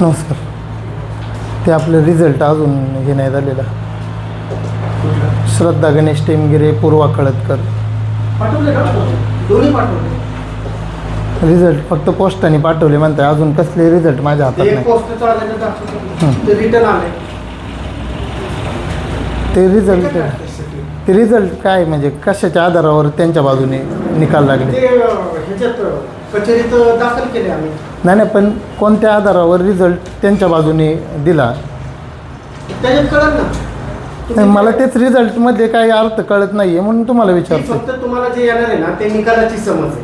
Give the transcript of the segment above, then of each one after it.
नमस्कार. ते आपलं रिझल्ट अजून हे नाही झालेला. श्रद्धा गणेश टेमगिरे, पूर्वा कळतकर. पाठवले का? दोन्ही पाठवले. रिझल्ट फक्त पोस्टाने पाठवले म्हणताय, अजून कसले रिझल्ट माझ्या हातात एक नाही. पोस्टचं आलेलं दाखवतो. ते रिटर्न आले. ते रिझल्ट काय म्हणजे कशाच्या आधारावर त्यांच्या बाजूने निकाल लागले? ते ह्याच्यात कचेरीत दाखल केले आम्ही. नाही, पण कोणत्या आधारावर रिझल्ट त्यांच्या बाजूने दिला? त्याच्यात कळत ना. नाही, मला तेच रिझल्टमध्ये काही अर्थ कळत नाही आहे, म्हणून तुम्हाला विचारतो. फक्त तुम्हाला जे येणार आहे ना ते निकालाची समज आहे.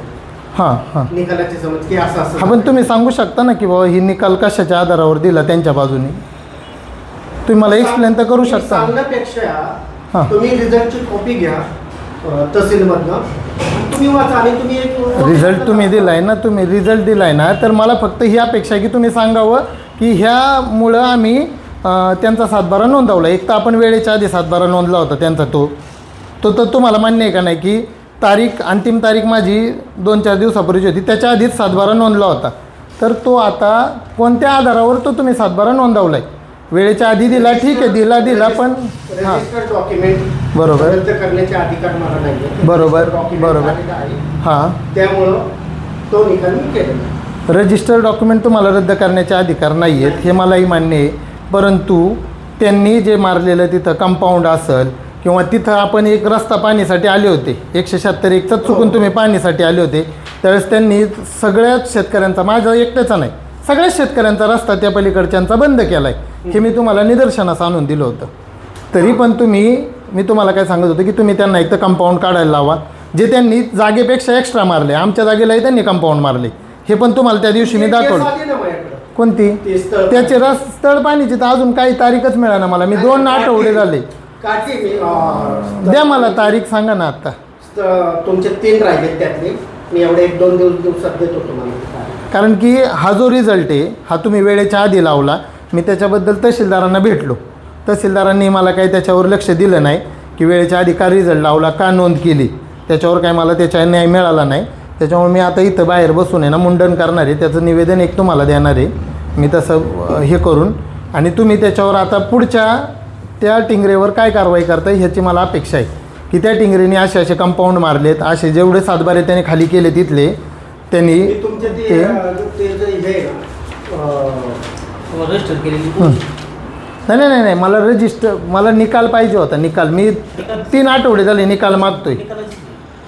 हां. निकालाची समज की असं असं. हा, पण तुम्ही सांगू शकता ना की बाबा ही निकाल कशाच्या आधारावर दिला त्यांच्या बाजूने? तुम्ही मला एक्सप्लेन तर करू शकता. सांगण्यापेक्षा तुम्ही रिझल्टची कॉपी घ्या तहसीलमधनं, तुम्ही वाचा आणि तुम्ही एक रिझल्ट तुम्ही दिलाय ना, तुम्ही रिझल्ट दिलाय ना, तर मला फक्त ही अपेक्षा आहे की तुम्ही सांगावं की ह्यामुळं आम्ही त्यांचा सातबारा नोंदवला. एक तर आपण वेळेच्या आधी सातबारा नोंदला होता त्यांचा, तो तर तुम्हाला मान्य आहे का नाही की अंतिम तारीख माझी 2-4 दिवसापूर्वीची होती, त्याच्या आधीच सातबारा नोंदला होता. तर तो आता कोणत्या आधारावर तो तुम्ही सातबारा नोंदवलाय? वेळेच्या आधी दिला, ठीक आहे, दिला पण हां डॉक्युमेंट बरोबर रद्द करण्याचे अधिकार मला नाही. बरोबर हां. त्यामुळं तो निकाल मी केलेला. रजिस्टर डॉक्युमेंट तुम्हाला रद्द करण्याचे अधिकार नाही आहेत, हे मलाही मान्य आहे. परंतु त्यांनी जे मारलेलं तिथं कंपाऊंड असेल किंवा तिथं आपण एक रस्ता पाणीसाठी आले होते, 176 चुकून तुम्ही पाणीसाठी आले होते, त्यावेळेस त्यांनी सगळ्याच शेतकऱ्यांचा, माझा एकट्याचा नाही, सगळ्याच शेतकऱ्यांचा रस्ता त्या पलीकडच्यांचा बंद केला आहे. हे मी तुम्हाला निदर्शनास आणून दिलं होतं. तरी पण मी तुम्हाला काय सांगत होतो की तुम्ही त्यांना एक तर कंपाऊंड काढायला लावा, जे त्यांनी जागेपेक्षा एक्स्ट्रा मारले. आमच्या जागेलाही त्यांनी कंपाऊंड मारले, हे पण तुम्हाला त्या दिवशी मी दाखवलं. कोणती? त्याचे स्थळ पाणीची तर अजून काही तारीखच मिळाना मला. मी 2 आठवडे झाले. द्या मला तारीख, सांगा ना आता. तुमचे 3 राहिले, त्यातले मी एवढे 1-2 दिवसात देतो तुम्हाला. कारण की हा जो रिझल्ट आहे हा तुम्ही वेळेच्या आधी लावला. मी त्याच्याबद्दल तहसीलदारांना भेटलो. तहसीलदारांनी मला काही त्याच्यावर लक्ष दिलं नाही की वेळेच्या आधी का रिझल्ट लावला, का नोंद केली, त्याच्यावर काय मला त्याच्या न्याय मिळाला नाही. त्याच्यामुळे मी आता इथं बाहेर बसून आहे ना मुंडन करणार आहे, त्याचं निवेदन एक तुम्हाला देणार आहे मी तसं हे करून. आणि तुम्ही त्याच्यावर आता पुढच्या त्या टिंगरेवर काय कारवाई करता ह्याची मला अपेक्षा आहे की त्या टिंगरेने असे कंपाऊंड मारलेत, असे जेवढे सातबारे त्यांनी खाली केले तिथले त्यांनी नाही, मला निकाल पाहिजे होता. निकाल मी 3 आठवडे झाले निकाल मागतोय.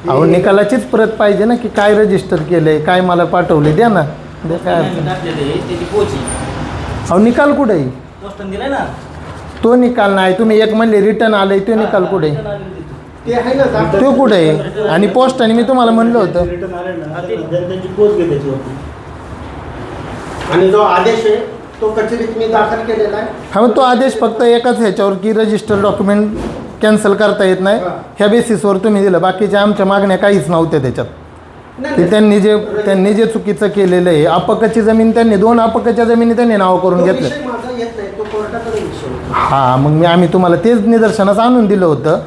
अहो, निकालाचीच प्रत पाहिजे ना की काय रजिस्टर केलंय, काय मला पाठवले, द्या ना. काय अहो, निकाल कुठे आहे? तो निकाल नाही. तुम्ही एक म्हणले रिटर्न आलंय, तो निकाल कुठे आहे? तो कुठे आहे? आणि पोस्टाने मी तुम्हाला म्हणलं होतं. आणि जो आदेश आहे तो कचेरीत मी दाखल केलेला आहे. हा, मग तो आदेश फक्त एकाच ह्याच्यावर की रजिस्टर डॉक्युमेंट कॅन्सल करता येत नाही ह्या बेसिसवर तुम्ही दिलं. बाकीच्या आमच्या मागण्या काहीच नव्हत्या त्याच्यात. ते त्यांनी जे चुकीचं केलेलं आहे, अपकाची जमीन त्यांनी 2 अपकाच्या जमिनी त्यांनी नाव करून घेतलं. हां, मग आम्ही तुम्हाला तेच निदर्शनास आणून दिलं होतं,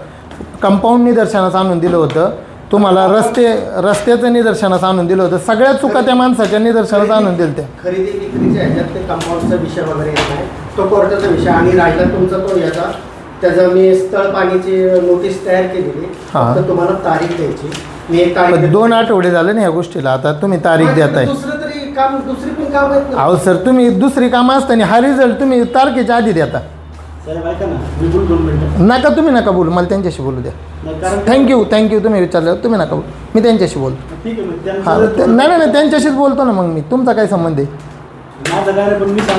कंपाऊंड निदर्शनास आणून दिलं होतं, तुम्हाला रस्त्याचं निदर्शनास आणून दिलं होतं. सगळ्या चुका त्या माणसाच्या निदर्शनास आणून दिल्या त्या. खरेदी विक्रीच्या ह्याच्यात ते कंपाऊंडचा विषय वगैरे येत नाही, तो कोर्टाचा विषय. आणि राहिला तुमचा तो याचा, त्याचं मी स्थळ पाणीची नोटीस तयार केलेली, तर तुम्हाला तारीख द्यायची. मी एक तारीख 2 आठवडे झाले ना ह्या गोष्टीला, आता तुम्ही तारीख देताय. दुसरी पण काम आहेत. अहो सर, तुम्ही दुसरी कामं असताना हा रिझल्ट तुम्ही तारखेच्या आधी देता. नका बोलू, मला त्यांच्याशी बोलू द्या. थँक्यू तुम्ही विचारलं, तुम्ही नका बोलू, मी त्यांच्याशी बोलतो. हां, नाही, त्यांच्याशीच बोलतो ना. मग मी, तुमचा काय संबंध आहे?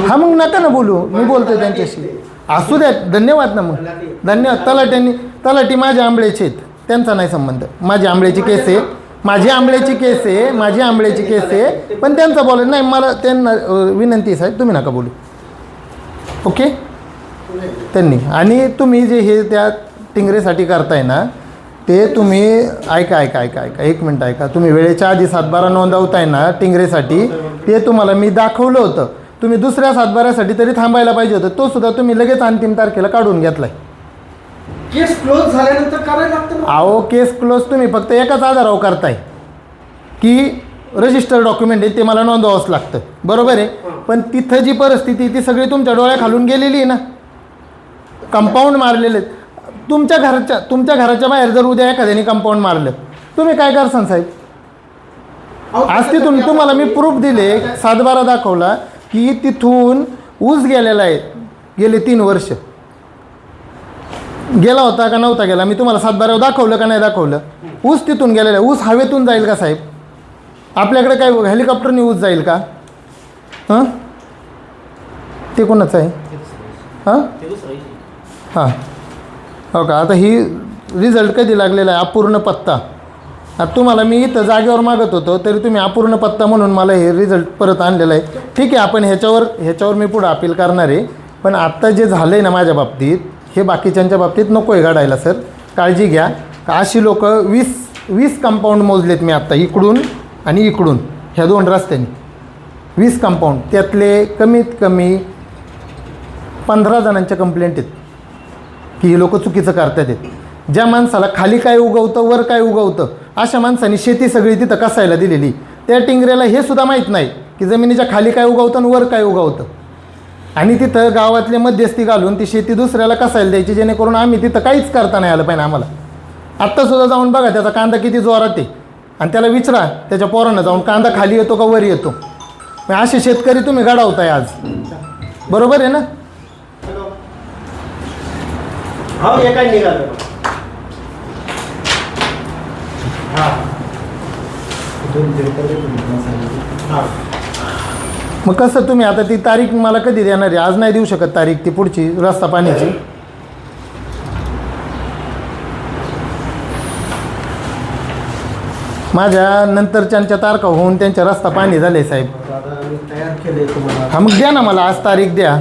हां, मग नका ना बोलू, मी बोलतो त्यांच्याशी. असू द्या, धन्यवाद ना. मग धन्यवाद. तलाठी माझ्या आंबळेचे आहेत, त्यांचा नाही संबंध. माझी आंबळेची केस आहे, माझी आंबळेची केस आहे, पण त्यांचा बोला नाही. मला त्यांना विनंती साहेब, तुम्ही नका बोलू. ओके. त्यांनी आणि तुम्ही जे हे त्या टिंगरेसाठी करताय ना, ते तुम्ही ऐका 1 मिनिट ऐका. तुम्ही वेळेच्या आधी सातबारा नोंदवताय ना टिंगरेसाठी, ते तुम्हाला मी दाखवलं होतं. तुम्ही दुसऱ्या सातबाऱ्यासाठी तरी थांबायला पाहिजे होतं, तो सुद्धा तुम्ही लगेच अंतिम तारखेला काढून घेतलाय. केस क्लोज झाल्यानंतर करायला लागतं. अहो, केस क्लोज तुम्ही फक्त एकाच आधारावर करताय की रजिस्टर डॉक्युमेंट आहे ते मला नोंदवावंच लागतं, बरोबर आहे. पण तिथं जी परिस्थिती ती सगळी तुमच्या डोळ्याखालून गेलेली आहे ना. कंपाऊंड मारलेले आहेत. तुमच्या घराच्या बाहेर जर उद्या एखाद्याने कंपाऊंड मारलं, तुम्ही काय करसान साहेब? आज तिथून तुम्हाला मी प्रूफ दिले, 7/12 दाखवला की तिथून ऊस गेलेला आहे, गेले 3 वर्ष गेला होता का नव्हता गेला, मी तुम्हाला 7/12 दाखवलं का नाही दाखवलं? ऊस तिथून गेलेला आहे. ऊस हवेतून जाईल का साहेब? आपल्याकडे काय हेलिकॉप्टरने ऊस जाईल का? हां, ते कोणाचं आहे? हां हां, हो का. आता ही रिझल्ट कधी लागलेला आहे? अपूर्ण पत्ता. आता तुम्हाला मी इथं जागेवर मागत होतो तरी तुम्ही अपूर्ण पत्ता म्हणून मला हे रिझल्ट परत आणलेला आहे. ठीक आहे, आपण ह्याच्यावर मी पुढं अपील करणार आहे. पण आत्ता जे झालं आहे ना माझ्या बाबतीत, हे बाकीच्यांच्या बाबतीत नको आहे घडायला सर. काळजी घ्या. अशी लोक 20 कंपाऊंड मोजलेत मी आत्ता, इकडून आणि इकडून ह्या 2 रस्त्यांनी 20 कंपाऊंड. त्यातले कमीत कमी 15 जणांच्या कंप्लेंट आहेत की ही लोक चुकीचं करतात आहेत. ज्या माणसाला खाली काय उगवतं वर काय उगवतं अशा माणसांनी शेती सगळी तिथं कसायला दिलेली, त्या टिंगऱ्याला हे सुद्धा माहीत नाही की जमिनीच्या खाली काय उगवतं आणि वर काय उगवतं. आणि तिथं गावातले मध्यस्थी घालून ती शेती दुसऱ्याला कसायला द्यायची, जेणेकरून आम्ही तिथं काहीच करता नाही आलं पाहिजे आम्हाला. आत्तासुद्धा जाऊन बघा त्याचा कांदा किती जोरात आहे आणि त्याला विचारा त्याच्या पोरांना जाऊन कांदा खाली येतो का वर येतो. असे शेतकरी तुम्ही घडवताय आज, बरोबर आहे ना? हो, हे काय निघालं? मग कसं तुम्ही आता ती तारीख मला कधी देणार आहे? आज नाही देऊ शकत तारीख ती पुढची रस्ता पाण्याची. माझ्या नंतरच्यांच्या तारखा होऊन त्यांच्या रस्ता पाणी झाले साहेब. तयार केले तुम्हाला. हा, मग द्या ना मला आज तारीख द्या.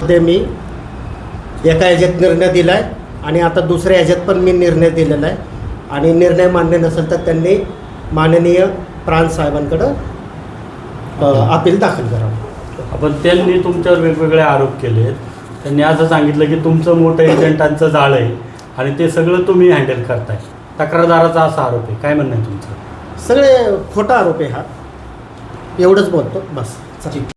ते मी एका ह्याच्यात निर्णय दिला आहे आणि आता दुसऱ्या ह्याच्यात पण मी निर्णय दिलेला आहे. आणि निर्णय मान्य नसेल तर त्यांनी माननीय प्रांत साहेबांकडं अपील दाखल करावं. आपण त्यांनी तुमच्यावर वेगवेगळे आरोप केले. त्यांनी असं सांगितलं की तुमचं मोठं एजंटांचं जाळं आहे आणि ते सगळं तुम्ही हँडल करताय. तक्रारदाराचा असा आरोप आहे. काय म्हणणं आहे तुमचं? सगळे खोटा आरोप आहे हा. एवढंच बोलतो बस.